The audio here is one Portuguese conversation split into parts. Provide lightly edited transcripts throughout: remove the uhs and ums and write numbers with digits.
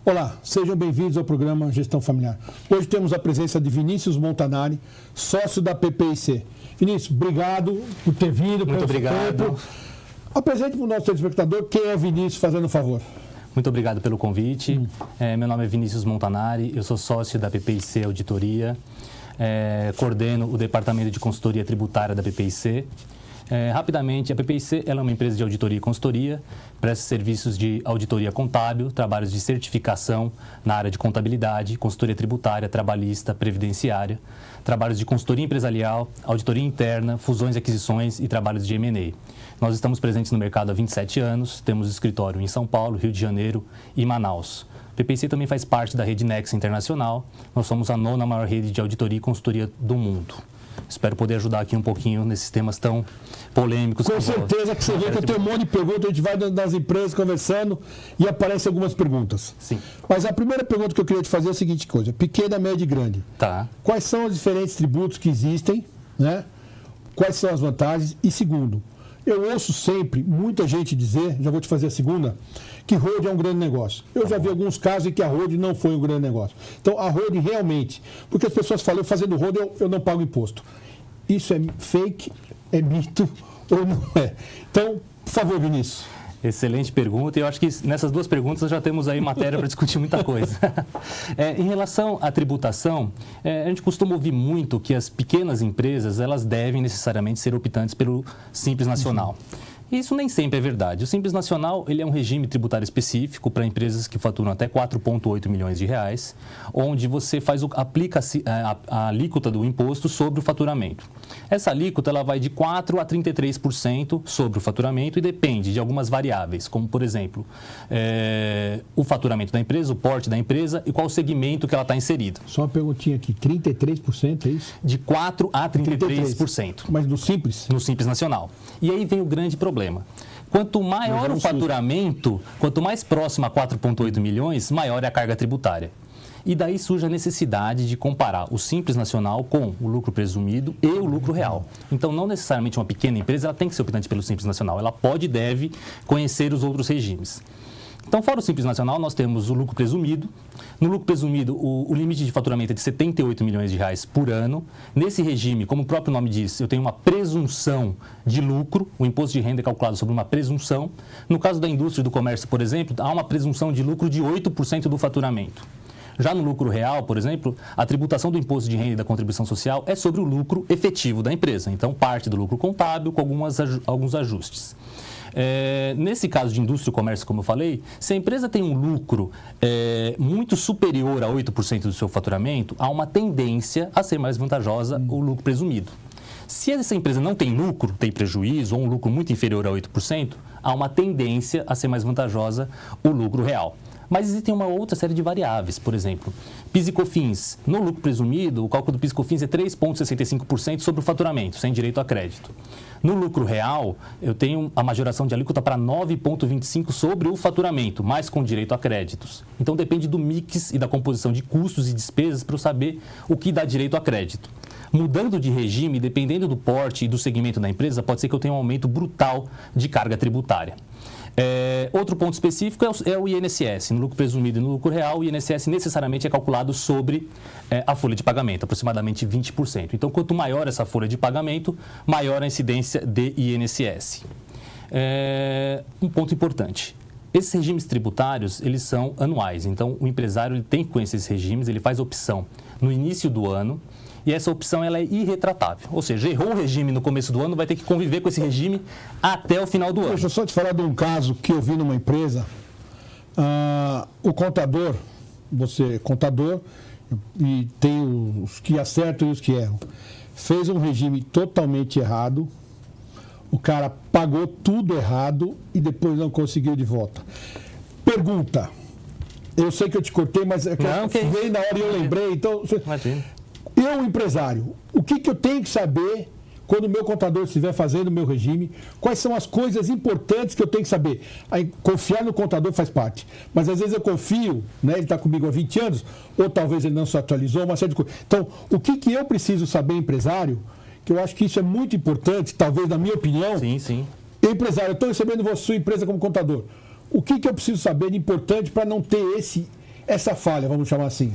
Olá, sejam bem-vindos ao programa Gestão Familiar. Hoje temos a presença de Vinícius Montanari, sócio da PPIC. Vinícius, obrigado por ter vindo. Muito obrigado. Tempo. Apresente para o nosso telespectador quem é Vinícius, fazendo um favor. Muito obrigado pelo convite. Meu nome é Vinícius Montanari, eu sou sócio da PPIC Auditoria, coordeno o Departamento de Consultoria Tributária da PPIC. Rapidamente, a PPIC ela é uma empresa de auditoria e consultoria, presta serviços de auditoria contábil, trabalhos de certificação na área de contabilidade, consultoria tributária, trabalhista, previdenciária, trabalhos de consultoria empresarial, auditoria interna, fusões e aquisições e trabalhos de M&A. Nós estamos presentes no mercado há 27 anos, temos escritório em São Paulo, Rio de Janeiro e Manaus. A PPIC também faz parte da rede Nexa Internacional, nós somos a 9ª maior rede de auditoria e consultoria do mundo. Espero poder ajudar aqui um pouquinho nesses temas tão polêmicos. Com certeza que você vê que eu tenho um monte de perguntas, a gente vai das empresas conversando e aparecem algumas perguntas. Sim. Mas a primeira pergunta que eu queria te fazer é a seguinte coisa, pequena, média e grande. Tá. Quais são os diferentes tributos que existem, né? Quais são as vantagens? E segundo, eu ouço sempre muita gente dizer, já vou te fazer a segunda, que holding é um grande negócio. Eu já vi alguns casos em que a holding não foi um grande negócio. Então, a holding realmente, porque as pessoas falam, fazendo holding eu não pago imposto. Isso é fake, é mito ou não é? Então, por favor, Vinícius. Excelente pergunta, e eu acho que nessas duas perguntas já temos aí matéria para discutir muita coisa. Em relação à tributação, a gente costuma ouvir muito que as pequenas empresas elas devem necessariamente ser optantes pelo Simples Nacional. Isso nem sempre é verdade. O Simples Nacional ele é um regime tributário específico para empresas que faturam até 4,8 milhões de reais, onde você aplica a alíquota do imposto sobre o faturamento. Essa alíquota ela vai de 4% a 33% sobre o faturamento e depende de algumas variáveis, como, por exemplo, o faturamento da empresa, o porte da empresa e qual segmento que ela está inserida. Só uma perguntinha aqui, 33% é isso? De 4% a 33%. Mas no Simples? No Simples Nacional. E aí vem o grande problema. Quanto maior o faturamento, quanto mais próximo a 4,8 milhões, maior é a carga tributária. E daí surge a necessidade de comparar o Simples Nacional com o lucro presumido e o lucro real. Então, não necessariamente uma pequena empresa ela tem que ser optante pelo Simples Nacional. Ela pode e deve conhecer os outros regimes. Então, fora o Simples Nacional, nós temos o lucro presumido. No lucro presumido, o limite de faturamento é de 78 milhões de reais por ano. Nesse regime, como o próprio nome diz, eu tenho uma presunção de lucro. O imposto de renda é calculado sobre uma presunção. No caso da indústria e do comércio, por exemplo, há uma presunção de lucro de 8% do faturamento. Já no lucro real, por exemplo, a tributação do imposto de renda e da contribuição social é sobre o lucro efetivo da empresa. Então, parte do lucro contábil com alguns ajustes. Nesse caso de indústria e comércio, como eu falei, se a empresa tem um lucro muito superior a 8% do seu faturamento, há uma tendência a ser mais vantajosa o lucro presumido. Se essa empresa não tem lucro, tem prejuízo ou um lucro muito inferior a 8%, há uma tendência a ser mais vantajosa o lucro real. Mas existe uma outra série de variáveis, por exemplo, PIS e COFINS. No lucro presumido, o cálculo do PIS e COFINS é 3,65% sobre o faturamento, sem direito a crédito. No lucro real, eu tenho a majoração de alíquota para 9,25% sobre o faturamento, mas com direito a créditos. Então, depende do mix e da composição de custos e despesas para eu saber o que dá direito a crédito. Mudando de regime, dependendo do porte e do segmento da empresa, pode ser que eu tenha um aumento brutal de carga tributária. Outro ponto específico é o INSS. No lucro presumido e no lucro real, o INSS necessariamente é calculado sobre a folha de pagamento, aproximadamente 20%. Então, quanto maior essa folha de pagamento, maior a incidência de INSS. Um ponto importante. Esses regimes tributários, eles são anuais. Então, o empresário ele tem que conhecer esses regimes, ele faz opção no início do ano. E essa opção ela é irretratável. Ou seja, errou o regime no começo do ano, vai ter que conviver com esse regime até o final do ano. Deixa eu só te falar de um caso que eu vi numa empresa. O contador, você é contador, e tem os que acertam e os que erram, fez um regime totalmente errado, o cara pagou tudo errado e depois não conseguiu de volta. Pergunta, eu sei que eu te cortei, mas é que veio na hora e eu lembrei, então... Imagina. Eu, empresário, o que eu tenho que saber quando o meu contador estiver fazendo o meu regime? Quais são as coisas importantes que eu tenho que saber? Aí, confiar no contador faz parte. Mas às vezes eu confio, né? Ele está comigo há 20 anos, ou talvez ele não se atualizou, uma série de coisas. Então, o que eu preciso saber, empresário, que eu acho que isso é muito importante, talvez na minha opinião. Sim, sim. Empresário, eu estou recebendo a sua empresa como contador. O que eu preciso saber de importante para não ter essa falha, vamos chamar assim?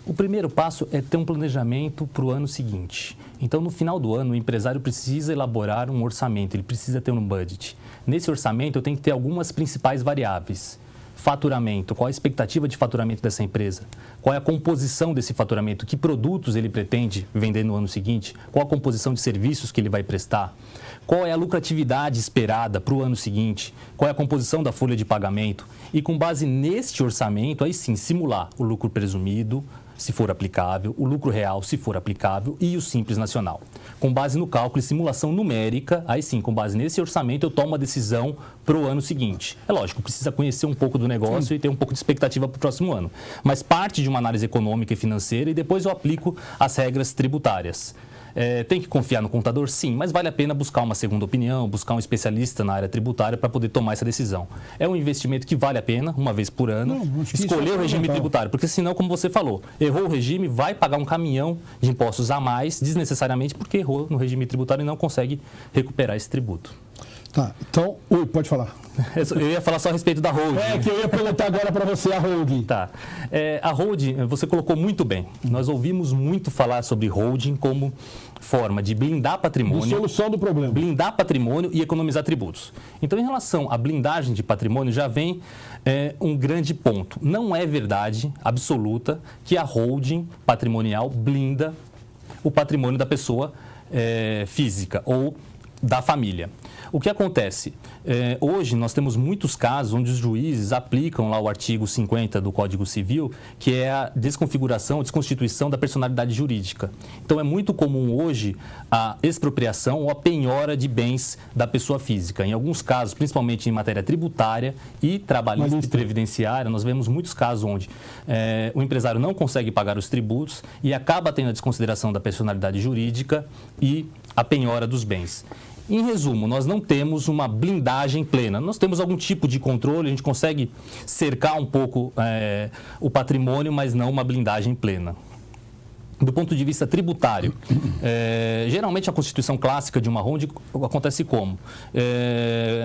O primeiro passo é ter um planejamento para o ano seguinte. Então, no final do ano, o empresário precisa elaborar um orçamento, ele precisa ter um budget. Nesse orçamento, eu tenho que ter algumas principais variáveis. Faturamento, qual a expectativa de faturamento dessa empresa? Qual é a composição desse faturamento? Que produtos ele pretende vender no ano seguinte? Qual a composição de serviços que ele vai prestar? Qual é a lucratividade esperada para o ano seguinte? Qual é a composição da folha de pagamento? E com base neste orçamento, aí sim, simular o lucro presumido, se for aplicável, o lucro real, se for aplicável, e o Simples Nacional. Com base no cálculo e simulação numérica, aí sim, com base nesse orçamento, eu tomo uma decisão para o ano seguinte. É lógico, precisa conhecer um pouco do negócio e ter um pouco de expectativa para o próximo ano. Mas parte de uma análise econômica e financeira e depois eu aplico as regras tributárias. Tem que confiar no contador? Sim, mas vale a pena buscar uma segunda opinião, buscar um especialista na área tributária para poder tomar essa decisão. É um investimento que vale a pena, uma vez por ano, escolher o regime tributário, porque senão, como você falou, errou o regime, vai pagar um caminhão de impostos a mais, desnecessariamente, porque errou no regime tributário e não consegue recuperar esse tributo. Tá, então, pode falar. Eu ia falar só a respeito da holding. Que eu ia perguntar agora para você a holding. Tá. A holding, você colocou muito bem. Nós ouvimos muito falar sobre holding como forma de blindar patrimônio. De solução do problema. Blindar patrimônio e economizar tributos. Então, em relação à blindagem de patrimônio, já vem um grande ponto. Não é verdade absoluta que a holding patrimonial blinda o patrimônio da pessoa física ou da família. O que acontece? Hoje nós temos muitos casos onde os juízes aplicam lá o artigo 50 do Código Civil, que é a desconfiguração, desconstituição da personalidade jurídica. Então é muito comum hoje a expropriação ou a penhora de bens da pessoa física. Em alguns casos, principalmente em matéria tributária e trabalhista e previdenciária, nós vemos muitos casos onde o empresário não consegue pagar os tributos e acaba tendo a desconsideração da personalidade jurídica e a penhora dos bens. Em resumo, nós não temos uma blindagem plena. Nós temos algum tipo de controle, a gente consegue cercar um pouco o patrimônio, mas não uma blindagem plena. Do ponto de vista tributário, geralmente a constituição clássica de uma holding acontece como?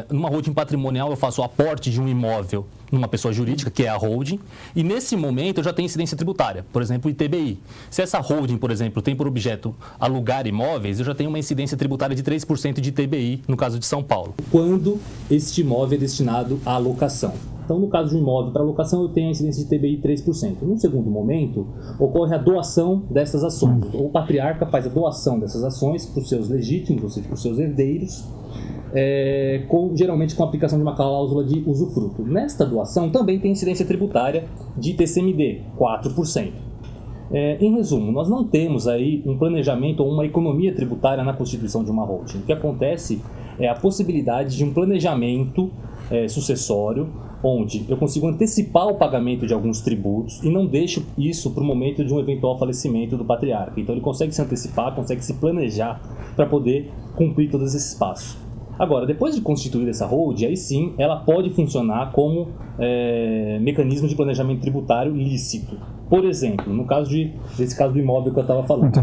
Numa holding patrimonial eu faço o aporte de um imóvel numa pessoa jurídica, que é a holding, e nesse momento eu já tenho incidência tributária, por exemplo, o ITBI. Se essa holding, por exemplo, tem por objeto alugar imóveis, eu já tenho uma incidência tributária de 3% de ITBI, no caso de São Paulo. Quando este imóvel é destinado à locação. Então, no caso de um imóvel para locação, eu tenho a incidência de ITBI 3%. No segundo momento, ocorre a doação dessas ações. O patriarca faz a doação dessas ações para os seus legítimos, ou seja, para os seus herdeiros, geralmente com a aplicação de uma cláusula de usufruto. Nesta doação também tem incidência tributária de TCMD, 4%. Em resumo, nós não temos aí um planejamento ou uma economia tributária na constituição de uma holding. O que acontece é a possibilidade de um planejamento sucessório, onde eu consigo antecipar o pagamento de alguns tributos e não deixo isso para o momento de um eventual falecimento do patriarca. Então ele consegue se antecipar, consegue se planejar para poder cumprir todos esses passos. Agora, depois de constituir essa holding, aí sim, ela pode funcionar como mecanismo de planejamento tributário lícito. Por exemplo, no caso desse caso do imóvel que eu estava falando,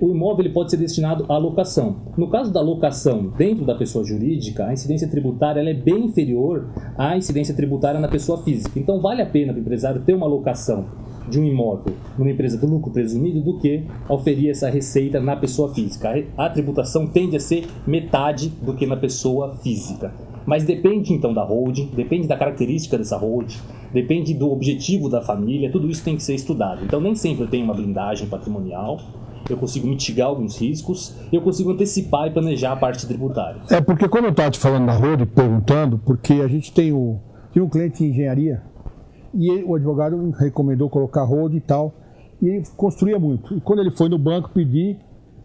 o imóvel ele pode ser destinado à locação. No caso da locação dentro da pessoa jurídica, a incidência tributária ela é bem inferior à incidência tributária na pessoa física. Então, vale a pena para o empresário ter uma locação de um imóvel numa empresa do lucro presumido do que oferir essa receita na pessoa física. A tributação tende a ser metade do que na pessoa física. Mas depende então da holding, depende da característica dessa holding, depende do objetivo da família, tudo isso tem que ser estudado. Então nem sempre eu tenho uma blindagem patrimonial, eu consigo mitigar alguns riscos, eu consigo antecipar e planejar a parte tributária. Porque quando eu estava te falando da holding, perguntando, porque a gente tem um cliente em engenharia, e o advogado recomendou colocar holding e tal, e ele construía muito. E quando ele foi no banco pedir,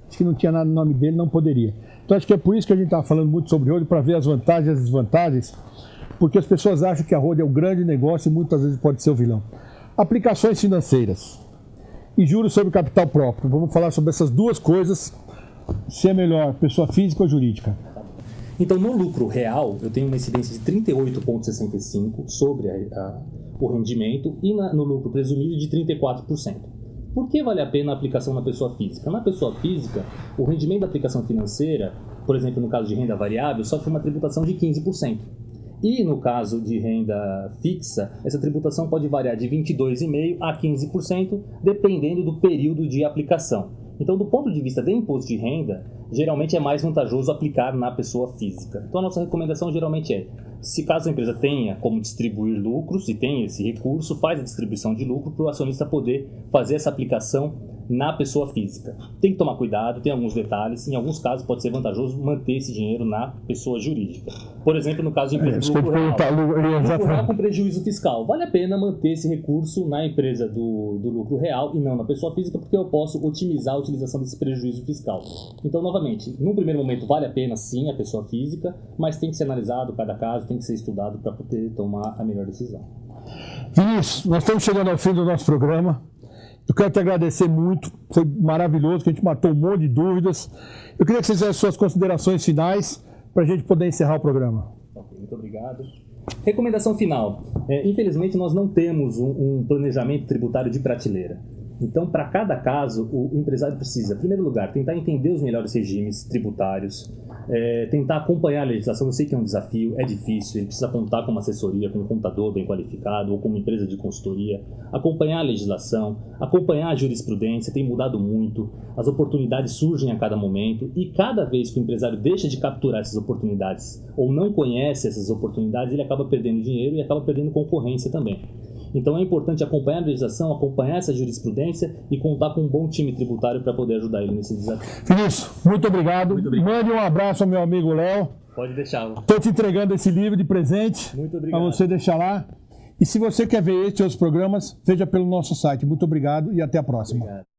disse que não tinha nada no nome dele, não poderia. Então acho que é por isso que a gente estava falando muito sobre holding, para ver as vantagens e as desvantagens, porque as pessoas acham que a holding é um grande negócio e muitas vezes pode ser o vilão. Aplicações financeiras e juros sobre capital próprio. Vamos falar sobre essas duas coisas, se é melhor, pessoa física ou jurídica. Então, no lucro real, eu tenho uma incidência de 38,65% sobre o rendimento e no lucro presumido de 34%. Por que vale a pena a aplicação na pessoa física? Na pessoa física, o rendimento da aplicação financeira, por exemplo, no caso de renda variável, sofre uma tributação de 15%. E no caso de renda fixa, essa tributação pode variar de 22,5% a 15%, dependendo do período de aplicação. Então, do ponto de vista do imposto de renda, geralmente é mais vantajoso aplicar na pessoa física. Então, a nossa recomendação geralmente é, se caso a empresa tenha como distribuir lucros e tem esse recurso, faz a distribuição de lucro para o acionista poder fazer essa aplicação na pessoa física. Tem que tomar cuidado, tem alguns detalhes. Em alguns casos pode ser vantajoso manter esse dinheiro na pessoa jurídica. Por exemplo, no caso de empresa do lucro real com prejuízo fiscal. Vale a pena manter esse recurso na empresa do lucro real e não na pessoa física, porque eu posso otimizar a utilização desse prejuízo fiscal. Então, novamente, num primeiro momento vale a pena sim a pessoa física, mas tem que ser analisado cada caso, tem que ser estudado para poder tomar a melhor decisão. Vinícius, nós estamos chegando ao fim do nosso programa. Eu quero te agradecer muito, foi maravilhoso, que a gente matou um monte de dúvidas. Eu queria que você fizesse suas considerações finais para a gente poder encerrar o programa. Ok, muito obrigado. Recomendação final. Infelizmente, nós não temos um planejamento tributário de prateleira. Então, para cada caso, o empresário precisa, em primeiro lugar, tentar entender os melhores regimes tributários, tentar acompanhar a legislação. Eu sei que é um desafio, é difícil, ele precisa contar com uma assessoria, com um contador bem qualificado ou com uma empresa de consultoria, acompanhar a legislação, acompanhar a jurisprudência, tem mudado muito, as oportunidades surgem a cada momento e cada vez que o empresário deixa de capturar essas oportunidades ou não conhece essas oportunidades, ele acaba perdendo dinheiro e acaba perdendo concorrência também. Então é importante acompanhar a legislação, acompanhar essa jurisprudência e contar com um bom time tributário para poder ajudar ele nesse desafio. Vinícius, muito obrigado. Mande um abraço ao meu amigo Léo. Pode deixar. Estou te entregando esse livro de presente. Muito obrigado. Para você deixar lá. E se você quer ver este e outros programas, veja pelo nosso site. Muito obrigado e até a próxima. Obrigado.